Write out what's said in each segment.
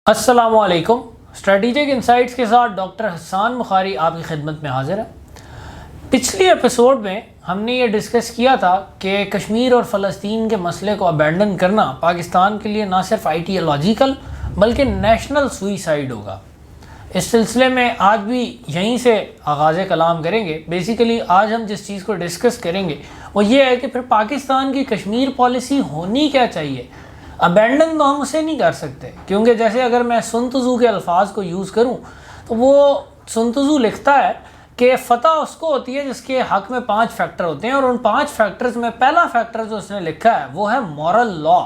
السلام علیکم۔ Strategic insights کے ساتھ ڈاکٹر حسان بخاری آپ کی خدمت میں حاضر ہے۔ پچھلی ایپیسوڈ میں ہم نے یہ ڈسکس کیا تھا کہ کشمیر اور فلسطین کے مسئلے کو ابینڈن کرنا پاکستان کے لیے نہ صرف آئیڈیالوجیکل بلکہ نیشنل سوئسائڈ ہوگا۔ اس سلسلے میں آج بھی یہیں سے آغاز کلام کریں گے۔ بیسیکلی آج ہم جس چیز کو ڈسکس کریں گے وہ یہ ہے کہ پھر پاکستان کی کشمیر پالیسی ہونی کیا چاہیے۔ ابینڈن تو ہم اسے نہیں کر سکتے، کیونکہ جیسے اگر میں سن تزو کے الفاظ کو یوز کروں تو وہ سن تزو لکھتا ہے کہ فتح اس کو ہوتی ہے جس کے حق میں 5 فیکٹر ہوتے ہیں، اور ان 5 فیکٹرز میں پہلا فیکٹر جو اس نے لکھا ہے وہ ہے مورل لا۔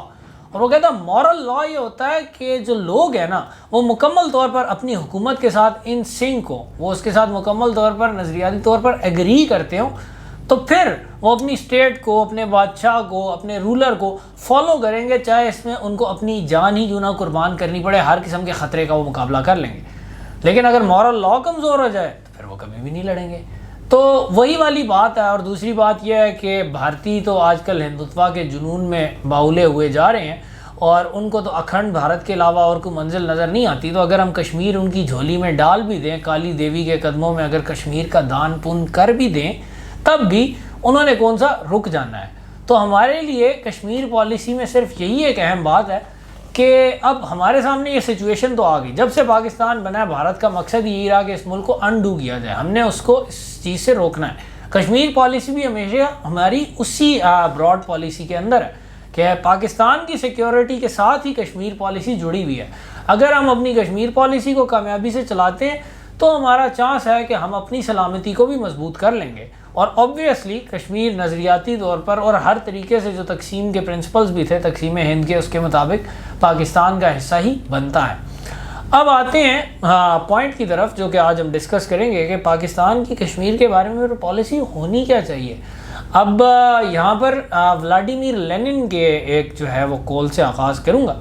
اور وہ کہتا ہے مورل لا یہ ہوتا ہے کہ جو لوگ ہیں نا وہ مکمل طور پر اپنی حکومت کے ساتھ ان سنک ہو، وہ اس کے ساتھ مکمل طور پر نظریاتی طور پر ایگری کرتے ہوں، تو پھر وہ اپنی اسٹیٹ کو، اپنے بادشاہ کو، اپنے رولر کو فالو کریں گے، چاہے اس میں ان کو اپنی جان ہی کیوں نہ قربان کرنی پڑے، ہر قسم کے خطرے کا وہ مقابلہ کر لیں گے۔ لیکن اگر مورل لا کمزور ہو جائے تو پھر وہ کبھی بھی نہیں لڑیں گے۔ تو وہی والی بات ہے۔ اور دوسری بات یہ ہے کہ بھارتی تو آج کل ہندوتوا کے جنون میں باولے ہوئے جا رہے ہیں، اور ان کو تو اکھنڈ بھارت کے علاوہ اور کوئی منزل نظر نہیں آتی۔ تو اگر ہم کشمیر ان کی جھولی میں ڈال بھی دیں، کالی دیوی کے قدموں میں اگر کشمیر کا دان پن کر بھی دیں، تب بھی انہوں نے کون سا رک جانا ہے۔ تو ہمارے لیے کشمیر پالیسی میں صرف یہی ایک اہم بات ہے کہ اب ہمارے سامنے یہ سچویشن تو آ گئی، جب سے پاکستان بنا ہے بھارت کا مقصد یہی رہا کہ اس ملک کو انڈو کیا جائے، ہم نے اس کو اس چیز سے روکنا ہے۔ کشمیر پالیسی بھی ہمیشہ ہماری اسی براڈ پالیسی کے اندر ہے کہ پاکستان کی سیکیورٹی کے ساتھ ہی کشمیر پالیسی جڑی ہوئی ہے۔ اگر ہم اپنی کشمیر پالیسی کو کامیابی سے چلاتے ہیں تو ہمارا چانس ہے کہ ہم اپنی سلامتی کو بھی مضبوط کر لیں گے، اور اوبویسلی کشمیر نظریاتی طور پر اور ہر طریقے سے جو تقسیم کے پرنسپلز بھی تھے تقسیم ہند کے، اس کے مطابق پاکستان کا حصہ ہی بنتا ہے۔ اب آتے ہیں پوائنٹ کی طرف جو کہ آج ہم ڈسکس کریں گے کہ پاکستان کی کشمیر کے بارے میں پالیسی ہونی کیا چاہیے۔ اب یہاں پر ولاڈیمیر لینن کے ایک جو ہے وہ کول سے آغاز کروں گا۔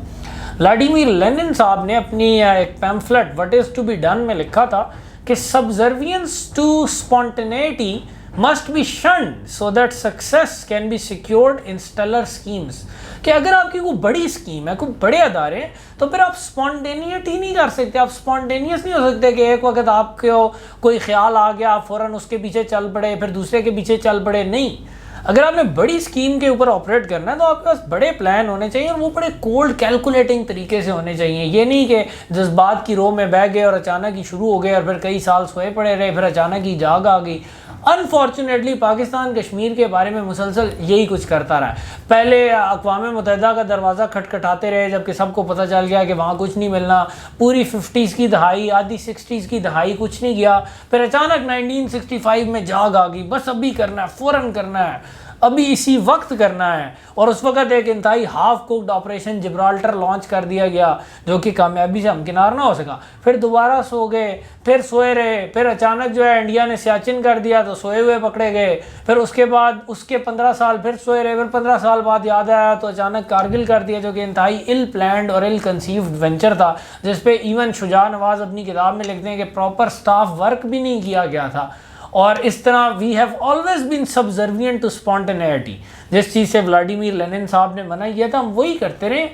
ولاڈیمیر لینن صاحب نے اپنی ایک pamphlet what is to be done میں لکھا تھا کہ subservience to spontaneity must be shunned so that success can be secured in stellar schemes۔ کہ اگر آپ کی کوئی بڑی اسکیم ہے، کوئی بڑے ادارے ہیں، تو پھر آپ اسپونٹینیٹی نہیں کر سکتے، آپ اسپونٹینیس نہیں ہو سکتے کہ ایک وقت آپ کو کوئی خیال آ گیا آپ فوراً اس کے پیچھے چل پڑے، پھر دوسرے کے پیچھے چل پڑے۔ نہیں، اگر آپ نے بڑی اسکیم کے اوپر آپریٹ کرنا ہے تو آپ کے پاس بڑے پلان ہونے چاہیے، اور وہ بڑے کولڈ کیلکولیٹنگ طریقے سے ہونے چاہیے۔ یہ نہیں کہ جذبات کی رو میں بہ گئے اور اچانک ہی شروع ہو گئے اور پھر کئی سال سوئے پڑے رہے، پھر اچانک ہی جاگ آ گئی۔ انفارچونیٹلی پاکستان کشمیر کے بارے میں مسلسل یہی کچھ کرتا رہا ہے۔ پہلے اقوام متحدہ کا دروازہ کھٹکھٹاتے رہے جبکہ سب کو پتہ چل گیا کہ وہاں کچھ نہیں ملنا، پوری 50s کی دہائی، آدھی 60s کی دہائی کچھ نہیں گیا، پھر اچانک 1965 میں جاگ آ گئی، بس ابھی کرنا ہے، فوراً کرنا ہے، ابھی اسی وقت کرنا ہے۔ اور اس وقت ایک انتہائی half cooked operation Gibraltar launch کر دیا گیا جو کہ کامیابی سے ہمکنار نہ ہو سکا۔ پھر دوبارہ سو گئے، پھر سوئے رہے، پھر اچانک جو ہے انڈیا نے سیاچن کر دیا تو سوئے ہوئے پکڑے گئے، پھر اس کے بعد اس کے 15 سال پھر سوئے رہے، پھر 15 سال بعد یاد آیا تو اچانک کارگل کر دیا جو کہ انتہائی ال پلانڈ اور ال کنسیوڈ وینچر تھا، جس پہ ایون شجاع نواز اپنی کتاب میں لکھتے ہیں کہ پراپر سٹاف ورک بھی نہیں کیا گیا تھا۔ اور اس طرح we have always been subservient to spontaneity, جس چیز سے ولاڈیمیر لینن صاحب نے منع کیا تھا ہم وہی کرتے رہے،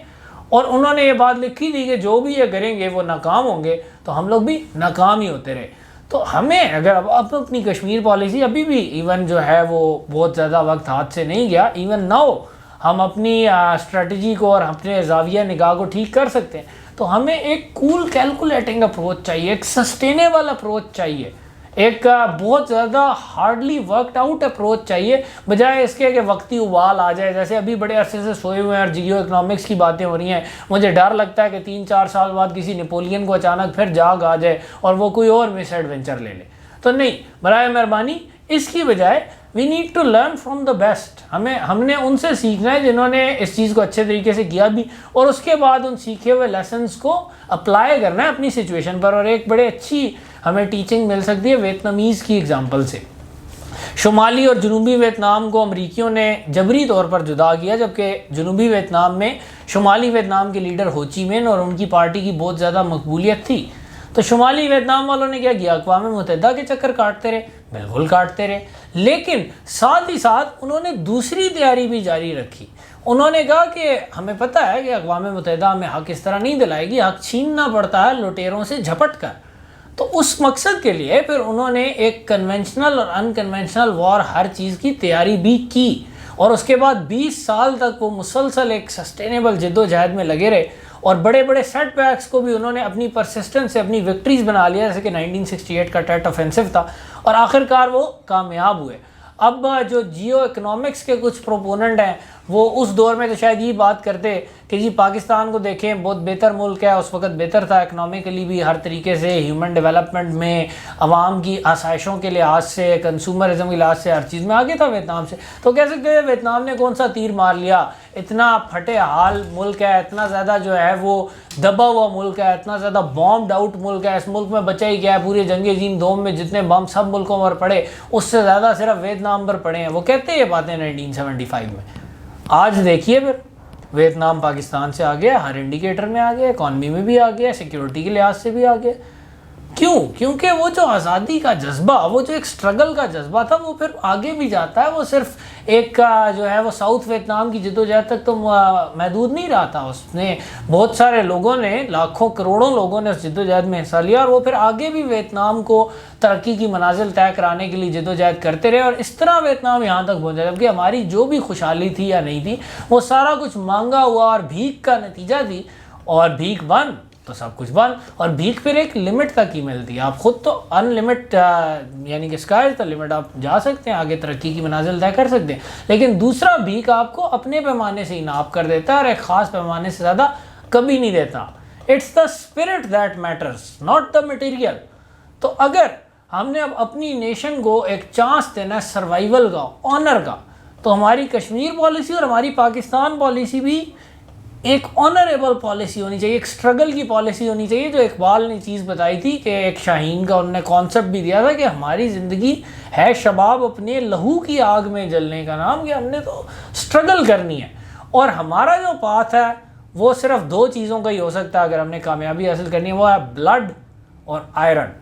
اور انہوں نے یہ بات لکھی تھی کہ جو بھی یہ کریں گے وہ ناکام ہوں گے، تو ہم لوگ بھی ناکام ہی ہوتے رہے۔ تو ہمیں اگر اب اپنی کشمیر پالیسی ابھی بھی ایون جو ہے وہ بہت زیادہ وقت ہاتھ سے نہیں گیا، ایون ناؤ ہم اپنی اسٹریٹجی کو اور اپنے زاویہ نگاہ کو ٹھیک کر سکتے ہیں، تو ہمیں ایک کول کیلکولیٹنگ اپروچ چاہیے، ایک سسٹینیبل اپروچ چاہیے، ایک بہت زیادہ ہارڈلی ورکڈ آؤٹ اپروچ چاہیے، بجائے اس کے کہ وقتی ابال آ جائے۔ جیسے ابھی بڑے عرصے سے سوئے ہوئے ہیں اور جیو اکنامکس کی باتیں ہو رہی ہیں، مجھے ڈر لگتا ہے کہ 3-4 سال بعد کسی نیپولین کو اچانک پھر جاگ آ جائے اور وہ کوئی اور مس ایڈونچر لے لے۔ تو نہیں، برائے مہربانی اس کی بجائے we need to learn from the best. ہم نے ان سے سیکھنا ہے جنہوں نے اس چیز کو اچھے طریقے سے کیا بھی، اور اس کے بعد ان سیکھے ہوئے لیسنس کو اپلائی کرنا ہے اپنی سچویشن پر۔ اور ایک بڑے اچھی ہمیں ٹیچنگ مل سکتی ہے ویتنامیز کی ایگزامپل سے۔ شمالی اور جنوبی ویتنام کو امریکیوں نے جبری طور پر جدا کیا، جبکہ جنوبی ویتنام میں شمالی ویتنام کے لیڈر ہو چی مین اور ان کی پارٹی کی بہت زیادہ مقبولیت تھی۔ تو شمالی ویتنام والوں نے کیا کیا، اقوام متحدہ کے چکر کاٹتے رہے، بالکل کاٹتے رہے، لیکن ساتھ ہی ساتھ انہوں نے دوسری تیاری بھی جاری رکھی۔ انہوں نے کہا کہ ہمیں پتہ ہے کہ اقوام متحدہ ہمیں حق اس طرح نہیں دلائے گی، حق چھیننا پڑتا ہے لٹیروں سے جھپٹ کر. تو اس مقصد کے لیے پھر انہوں نے ایک کنونشنل اور ان کنونشنل وار ہر چیز کی تیاری بھی کی، اور اس کے بعد 20 سال تک وہ مسلسل ایک سسٹینیبل جد و جہد میں لگے رہے، اور بڑے بڑے سیٹ بیکس کو بھی انہوں نے اپنی پرسسٹنس سے اپنی وکٹریز بنا لیا، جیسے کہ 1968 کا ٹیٹ آفینسو تھا، اور آخرکار وہ کامیاب ہوئے. اب جو جیو اکنامکس کے کچھ پروپوننٹ ہیں وہ اس دور میں تو شاید یہ بات کرتے کہ جی پاکستان کو دیکھیں بہت بہتر ملک ہے، اس وقت بہتر تھا اکنامیکلی بھی، ہر طریقے سے ہیومن ڈیولپمنٹ میں، عوام کی آسائشوں کے لحاظ سے، کنزیومرزم کے لحاظ سے، ہر چیز میں آگے تھا ویتنام سے. تو کہہ سکتے ہیں ویتنام نے کون سا تیر مار لیا، اتنا پھٹے حال ملک ہے، اتنا زیادہ جو ہے وہ دبا ہوا ملک ہے، اتنا زیادہ بامبڈ آؤٹ ملک ہے، اس ملک میں بچا ہی کیا ہے، پورے جنگ عظیم دوم میں جتنے بم سب ملکوں پر پڑے اس سے زیادہ صرف ویتنام پر پڑے ہیں. وہ کہتے ہیں یہ باتیں 1975 میں. آج دیکھیے پھر ویتنام پاکستان سے آگے، ہر انڈیکیٹر میں آگے، اکانومی میں بھی آگے، سیکیورٹی کے لحاظ سے بھی آگے. کیوں؟ کیونکہ وہ جو آزادی کا جذبہ، وہ جو ایک سٹرگل کا جذبہ تھا، وہ پھر آگے بھی جاتا ہے. وہ صرف ایک جو ہے وہ ساؤتھ ویتنام کی جدوجہد تک تو محدود نہیں رہا تھا، اس نے بہت سارے لوگوں نے، لاکھوں کروڑوں لوگوں نے اس جدوجہد میں حصہ لیا، اور وہ پھر آگے بھی ویتنام کو ترقی کی منازل طے کرانے کے لیے جدوجہد کرتے رہے، اور اس طرح ویتنام یہاں تک پہنچا. جبکہ ہماری جو بھی خوشحالی تھی یا نہیں تھی وہ سارا کچھ مانگا ہوا اور بھیک کا نتیجہ تھی، اور بھیک بند تو سب کچھ بند. اور بھیک پھر ایک لمٹ تک ہی ملتی ہے. آپ خود تو ان لمٹ یعنی کہ اسکائی از دی لمٹ، آپ جا سکتے ہیں آگے، ترقی کی منازل طے کر سکتے ہیں، لیکن دوسرا بھیک آپ کو اپنے پیمانے سے ہی ناپ کر دیتا ہے، اور ایک خاص پیمانے سے زیادہ کبھی نہیں دیتا. It's the spirit that matters, not the material. تو اگر ہم نے اب اپنی نیشن کو ایک چانس دینا ہے سروائیول کا، آنر کا، تو ہماری کشمیر پالیسی اور ہماری پاکستان پالیسی بھی ایک آنریبل پالیسی ہونی چاہیے، ایک سٹرگل کی پالیسی ہونی چاہیے. جو اقبال نے چیز بتائی تھی کہ ایک شاہین کا انہوں نے کانسیپٹ بھی دیا تھا کہ ہماری زندگی ہے شباب اپنے لہو کی آگ میں جلنے کا نام، کہ ہم نے تو سٹرگل کرنی ہے. اور ہمارا جو پاتھ ہے وہ صرف 2 چیزوں کا ہی ہو سکتا ہے اگر ہم نے کامیابی حاصل کرنی ہے، وہ ہے بلڈ اور آئرن.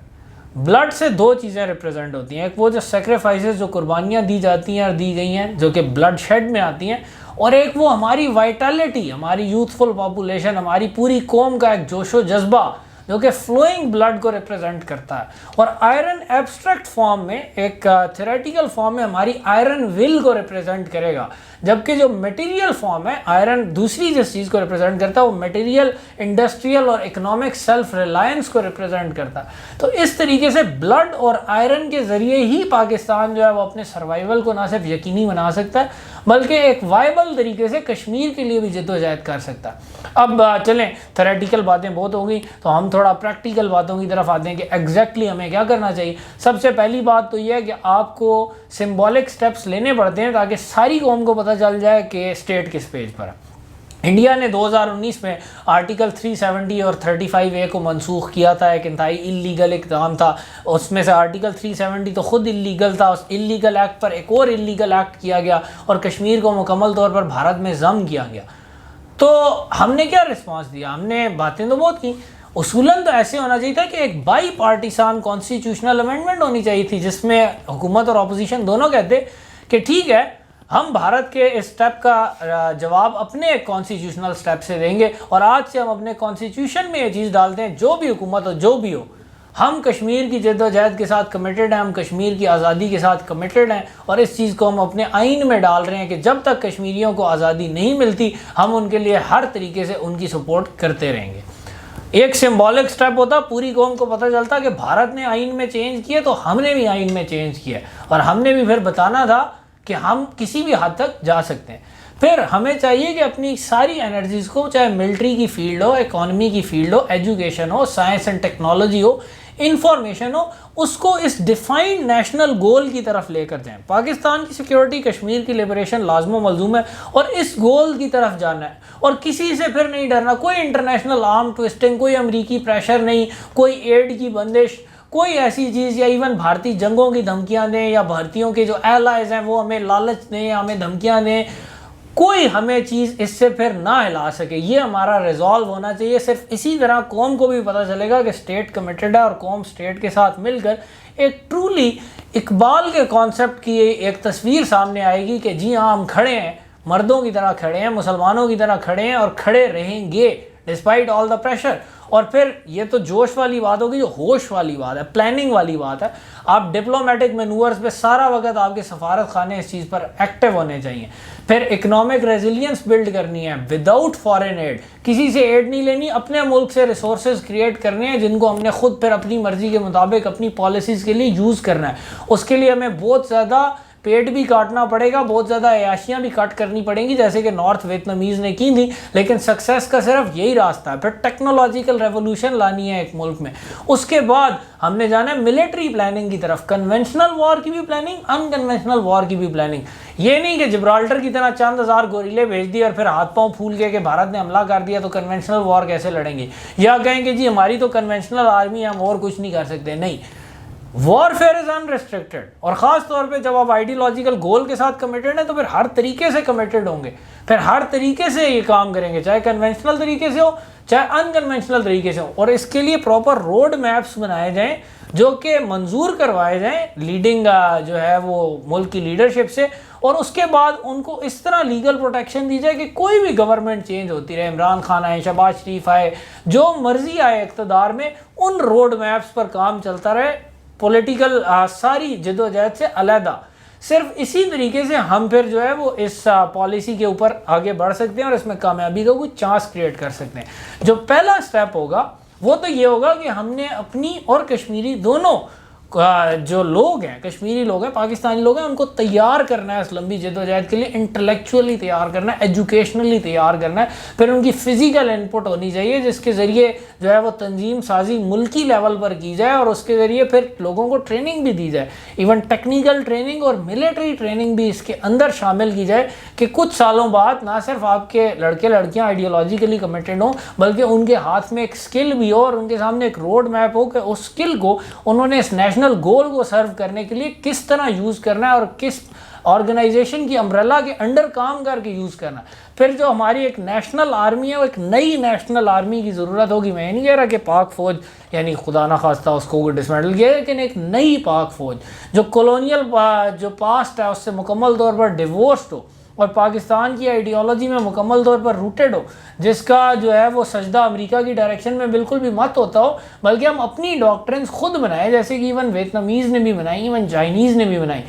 بلڈ سے 2 چیزیں ریپرزینٹ ہوتی ہیں، ایک وہ جو سیکریفائسز، جو قربانیاں دی جاتی ہیں اور دی گئی ہیں، جو کہ بلڈ شیڈ میں آتی ہیں، اور ایک وہ ہماری وائٹیلٹی، ہماری یوتھفل پاپولیشن، ہماری پوری قوم کا ایک جوش و جذبہ جو کہ فلوئنگ بلڈ کو ریپرزینٹ کرتا ہے. اور آئرن ایبسٹریکٹ فارم میں، ایک تھیوریٹیکل فارم میں ہماری آئرن ول کو ریپرزینٹ کرے گا، جبکہ جو میٹیریل فارم ہے، آئرن دوسری جس چیز کو ریپرزینٹ کرتا ہے وہ میٹیریل، انڈسٹریل اور اکنامک سیلف ریلائنس کو ریپرزینٹ کرتا ہے. تو اس طریقے سے بلڈ اور آئرن کے ذریعے ہی پاکستان جو ہے وہ اپنے سروائیول کو نہ صرف یقینی بنا سکتا ہے بلکہ ایک وائبل طریقے سے کشمیر کے لیے بھی جدوجہد کر سکتا ہے. اب چلیں، تھیوریٹیکل باتیں بہت ہو گئی تو ہم تھوڑا پریکٹیکل باتوں کی طرف آتے ہیں کہ ایگزیکٹلی ہمیں کیا کرنا چاہیے. سب سے پہلی بات تو یہ ہے کہ آپ کو سمبولک سٹیپس لینے پڑتے ہیں تاکہ ساری قوم کو پتہ چل جائے کہ اسٹیٹ کس پیج پر ہے. انڈیا نے 2019 میں آرٹیکل 370 اور 35A کو منسوخ کیا تھا، ایک انتہائی اللیگل اقدام تھا. اس میں سے آرٹیکل 370 تو خود اللیگل تھا، اس اللیگل ایکٹ پر ایک اور اللیگل ایکٹ کیا گیا اور کشمیر کو مکمل طور پر بھارت میں ضم کیا گیا. تو ہم نے کیا رسپانس دیا؟ ہم نے باتیں تو بہت کی. اصولاً تو ایسے ہونا چاہیے تھا کہ ایک بائی پارٹیسان کانسٹیٹیوشنل امینڈمنٹ ہونی چاہیے تھی، جس میں حکومت اور اپوزیشن دونوں کہتے کہ ٹھیک ہے، ہم بھارت کے اس سٹیپ کا جواب اپنے کانسٹیٹیوشنل سٹیپ سے دیں گے، اور آج سے ہم اپنے کانسٹیٹیوشن میں یہ چیز ڈالتے ہیں، جو بھی حکومت ہو، جو بھی ہو، ہم کشمیر کی جد و جہد کے ساتھ کمیٹڈ ہیں، ہم کشمیر کی آزادی کے ساتھ کمیٹڈ ہیں، اور اس چیز کو ہم اپنے آئین میں ڈال رہے ہیں کہ جب تک کشمیریوں کو آزادی نہیں ملتی ہم ان کے لیے ہر طریقے سے ان کی سپورٹ کرتے رہیں گے. ایک سمبولک سٹیپ ہوتا، پوری قوم کو پتہ چلتا کہ بھارت نے آئین میں چینج کیے تو ہم نے بھی آئین میں چینج کیا، اور ہم نے بھی پھر بتانا تھا کہ ہم کسی بھی حد تک جا سکتے ہیں. پھر ہمیں چاہیے کہ اپنی ساری انرجیز کو، چاہے ملٹری کی فیلڈ ہو، اکانومی کی فیلڈ ہو، ایجوکیشن ہو، سائنس اینڈ ٹیکنالوجی ہو، انفارمیشن ہو، اس کو اس ڈیفائنڈ نیشنل گول کی طرف لے کر جائیں. پاکستان کی سیکیورٹی، کشمیر کی لبریشن لازم و ملزوم ہے، اور اس گول کی طرف جانا ہے، اور کسی سے پھر نہیں ڈرنا. کوئی انٹرنیشنل آرم ٹوسٹنگ، کوئی امریکی پریشر نہیں، کوئی ایڈ کی بندش، کوئی ایسی چیز، یا ایون بھارتی جنگوں کی دھمکیاں دیں، یا بھارتیوں کے جو ایلائز ہیں وہ ہمیں لالچ دیں یا ہمیں دھمکیاں دیں، کوئی ہمیں چیز اس سے پھر نہ ہلا سکے. یہ ہمارا ریزالو ہونا چاہیے. صرف اسی طرح قوم کو بھی پتہ چلے گا کہ اسٹیٹ کمیٹڈ ہے، اور قوم اسٹیٹ کے ساتھ مل کر ایک ٹرولی اقبال کے کانسیپٹ کی ایک تصویر سامنے آئے گی کہ جی ہاں ہم کھڑے ہیں مردوں کی طرح کھڑے ہیں، مسلمانوں کی طرح کھڑے ہیں اور کھڑے رہیں گے ڈسپائٹ آل دا پریشر. اور پھر یہ تو جوش والی بات ہوگی، جو ہوش والی بات ہے، پلاننگ والی بات ہے. آپ ڈپلومیٹک مینورز پہ سارا وقت آپ کے سفارت خانے اس چیز پر ایکٹیو ہونے چاہیے. پھر اکنامک ریزیلینس بلڈ کرنی ہے وداؤٹ فارن ایڈ، کسی سے ایڈ نہیں لینی، اپنے ملک سے ریسورسز کریٹ کرنے ہیں جن کو ہم نے خود پھر اپنی مرضی کے مطابق اپنی پالیسیز کے لیے یوز کرنا ہے. اس کے لیے ہمیں بہت زیادہ پیٹ بھی کاٹنا پڑے گا، بہت زیادہ عیاشیاں بھی کٹ کرنی پڑیں گی جیسے کہ نارتھ ویتنامیز نے کی تھی، لیکن سکسیس کا صرف یہی راستہ ہے. پھر ٹیکنالوجیکل ریولوشن لانی ہے ایک ملک میں. اس کے بعد ہم نے جانا ہے ملٹری پلاننگ کی طرف، کنونشنل وار کی بھی پلاننگ، ان کنونشنل وار کی بھی پلاننگ. یہ نہیں کہ جبرالٹر کی طرح چند ہزار گوریلے بھیج دیے اور پھر ہاتھ پاؤں پھول کے کہ بھارت نے حملہ کر دیا تو کنونشنل وار کیسے لڑیں گے، یا کہیں کہ جی ہماری تو کنونشنل آرمی ہے ہم اور کچھ نہیں کر سکتے. نہیں، وار فیئر از انریسٹرکٹیڈ. اور خاص طور پہ جب آپ آئیڈیالوجیکل گول کے ساتھ کمیٹڈ ہیں تو پھر ہر طریقے سے کمیٹڈ ہوں گے، پھر ہر طریقے سے یہ کام کریں گے، چاہے کنونشنل طریقے سے ہو چاہے ان کنونشنل طریقے سے ہو. اور اس کے لیے پراپر روڈ میپس بنائے جائیں جو کہ منظور کروائے جائیں لیڈنگ جو ہے وہ ملک کی لیڈرشپ سے، اور اس کے بعد ان کو اس طرح لیگل پروٹیکشن دی جائے کہ کوئی بھی گورنمنٹ چینج ہوتی رہے، عمران خان آئے، شہباز شریف آئے، جو مرضی آئے اقتدار میں، ان روڈ میپس پر کام چلتا رہے پولیٹیکل ساری جد و جہد سے علیحدہ. صرف اسی طریقے سے ہم پھر جو ہے وہ اس پالیسی کے اوپر آگے بڑھ سکتے ہیں اور اس میں کامیابی کا کوئی چانس کریٹ کر سکتے ہیں. جو پہلا سٹیپ ہوگا وہ تو یہ ہوگا کہ ہم نے اپنی اور کشمیری دونوں جو لوگ ہیں، کشمیری لوگ ہیں، پاکستانی لوگ ہیں، ان کو تیار کرنا ہے اس لمبی جدوجہد کے لیے، انٹلیکچولی تیار کرنا ہے، ایجوکیشنلی تیار کرنا ہے. پھر ان کی فزیکل انپٹ ہونی چاہیے جس کے ذریعے جو ہے وہ تنظیم سازی ملکی لیول پر کی جائے اور اس کے ذریعے پھر لوگوں کو ٹریننگ بھی دی جائے، ایون ٹیکنیکل ٹریننگ اور ملٹری ٹریننگ بھی اس کے اندر شامل کی جائے کہ کچھ سالوں بعد نہ صرف آپ کے لڑکے لڑکیاں آئیڈیالوجیکلی کمیٹڈ ہوں بلکہ ان کے ہاتھ میں ایک سکل بھی ہو اور ان کے سامنے ایک روڈ میپ ہو کہ اس سکل کو انہوں نے اس نیشنل گول کو سرو کرنے کے لیے کس طرح یوز کرنا ہے اور کس آرگنائزیشن کی امبریلا کے انڈر کام کر کے یوز کرنا ہے. پھر جو ہماری ایک نیشنل آرمی ہے وہ ایک نئی نیشنل آرمی کی ضرورت ہوگی. میں نہیں کہہ رہا کہ پاک فوج یعنی خدا نہ خواستہ اس کو ڈسمینٹل کیا، لیکن ایک نئی پاک فوج جو کولونیل جو پاسٹ ہے اس سے مکمل طور پر ڈیورسڈ ہو اور پاکستان کی آئیڈیالوجی میں مکمل طور پر روٹڈ ہو، جس کا جو ہے وہ سجدہ امریکہ کی ڈائریکشن میں بالکل بھی مت ہوتا ہو، بلکہ ہم اپنی ڈاکٹرنز خود بنائیں جیسے کہ ایون ویتنامیز نے بھی بنائی، ایون چائنیز نے بھی بنائی.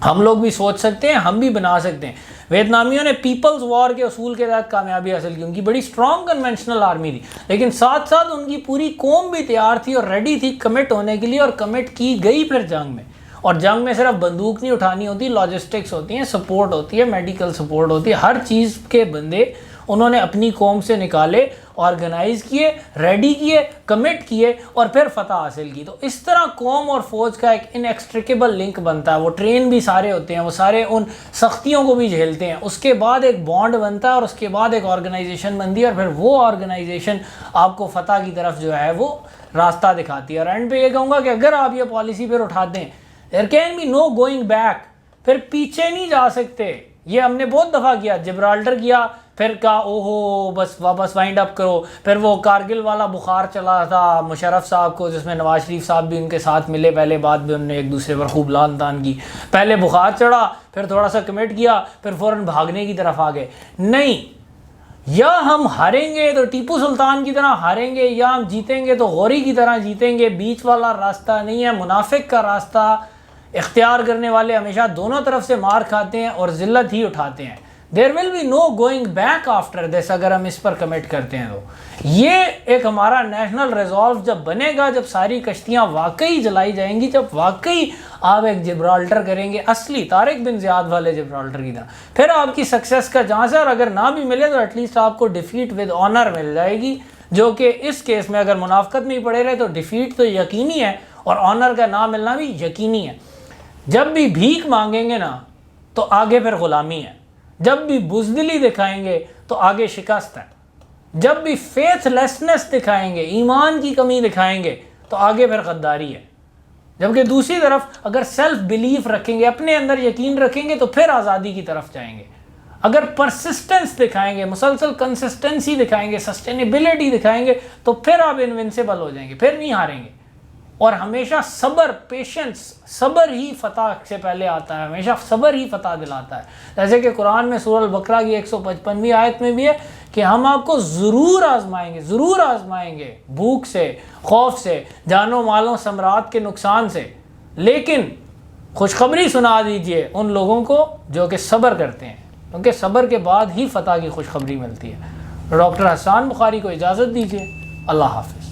ہم لوگ بھی سوچ سکتے ہیں، ہم بھی بنا سکتے ہیں. ویتنامیوں نے پیپلز وار کے اصول کے تحت کامیابی حاصل کی، ان کی بڑی اسٹرانگ کنونشنل آرمی تھی لیکن ساتھ ساتھ ان کی پوری قوم بھی تیار تھی اور ریڈی تھی کمٹ ہونے کے لیے، اور کمٹ کی گئی پھر جنگ میں. اور جنگ میں صرف بندوق نہیں اٹھانی ہوتی، لاجسٹکس ہوتی ہیں، سپورٹ ہوتی ہے، میڈیکل سپورٹ ہوتی ہے، ہر چیز کے بندے انہوں نے اپنی قوم سے نکالے، آرگنائز کیے، ریڈی کیے، کمٹ کیے اور پھر فتح حاصل کی. تو اس طرح قوم اور فوج کا ایک انیکسٹریکیبل لنک بنتا ہے. وہ ٹرین بھی سارے ہوتے ہیں، وہ سارے ان سختیوں کو بھی جھیلتے ہیں، اس کے بعد ایک بانڈ بنتا ہے اور اس کے بعد ایک آرگنائزیشن بنتی ہے اور پھر وہ آرگنائزیشن آپ کو فتح کی طرف جو ہے وہ راستہ دکھاتی ہے. اور اینڈ پہ یہ کہوں گا کہ اگر آپ یہ پالیسی پھر اٹھاتے ہیں there can be no going back، پھر پیچھے نہیں جا سکتے. یہ ہم نے بہت دفعہ کیا، جبرالٹر کیا، پھر کہا اوہو بس واپس وائنڈ اپ کرو. پھر وہ کارگل والا بخار چلا تھا مشرف صاحب کو جس میں نواز شریف صاحب بھی ان کے ساتھ ملے، پہلے بعد بھی انہوں نے ایک دوسرے پر خوب لان تان کی. پہلے بخار چڑھا، پھر تھوڑا سا کمٹ کیا، پھر فوراً بھاگنے کی طرف آ گئے. نہیں، یا ہم ہاریں گے تو ٹیپو سلطان کی طرح ہاریں گے، یا ہم جیتیں گے تو غوری کی طرح جیتیں گے. بیچ والا راستہ نہیں ہے، منافق کا راستہ اختیار کرنے والے ہمیشہ دونوں طرف سے مار کھاتے ہیں اور ذلت ہی اٹھاتے ہیں. There will be no going back after this اگر ہم اس پر کمٹ کرتے ہیں. تو یہ ایک ہمارا نیشنل ریزولو جب بنے گا، جب ساری کشتیاں واقعی جلائی جائیں گی، جب واقعی آپ ایک جبرالٹر کریں گے اصلی طارق بن زیاد والے جبرالٹر کی طرح، پھر آپ کی سکسیس کا چانس ہے. اور اگر نہ بھی ملے تو ایٹ لیسٹ آپ کو ڈیفیٹ ود آنر مل جائے گی، جو کہ اس کیس میں اگر منافقت میں ہی پڑے رہے تو ڈیفیٹ تو یقینی ہے اور آنر کا نہ ملنا بھی یقینی ہے. جب بھی بھیک مانگیں گے نا تو آگے پھر غلامی ہے، جب بھی بزدلی دکھائیں گے تو آگے شکست ہے، جب بھی فیتھ لیسنس دکھائیں گے، ایمان کی کمی دکھائیں گے تو آگے پھر غداری ہے. جبکہ دوسری طرف اگر سیلف بلیف رکھیں گے، اپنے اندر یقین رکھیں گے تو پھر آزادی کی طرف جائیں گے. اگر پرسسٹنس دکھائیں گے، مسلسل کنسسٹنسی دکھائیں گے، سسٹینیبلٹی دکھائیں گے تو پھر آپ انونسیبل ہو جائیں گے، پھر نہیں ہاریں گے. اور ہمیشہ صبر، پیشنس، صبر ہی فتح سے پہلے آتا ہے، ہمیشہ صبر ہی فتح دلاتا ہے. جیسے کہ قرآن میں سورہ البقرہ کی 155ویں آیت میں بھی ہے کہ ہم آپ کو ضرور آزمائیں گے، ضرور آزمائیں گے، بھوک سے، خوف سے، جانوں مالوں ثمرات کے نقصان سے، لیکن خوشخبری سنا دیجئے ان لوگوں کو جو کہ صبر کرتے ہیں، کیونکہ صبر کے بعد ہی فتح کی خوشخبری ملتی ہے. ڈاکٹر حسان بخاری کو اجازت دیجیے. اللہ حافظ.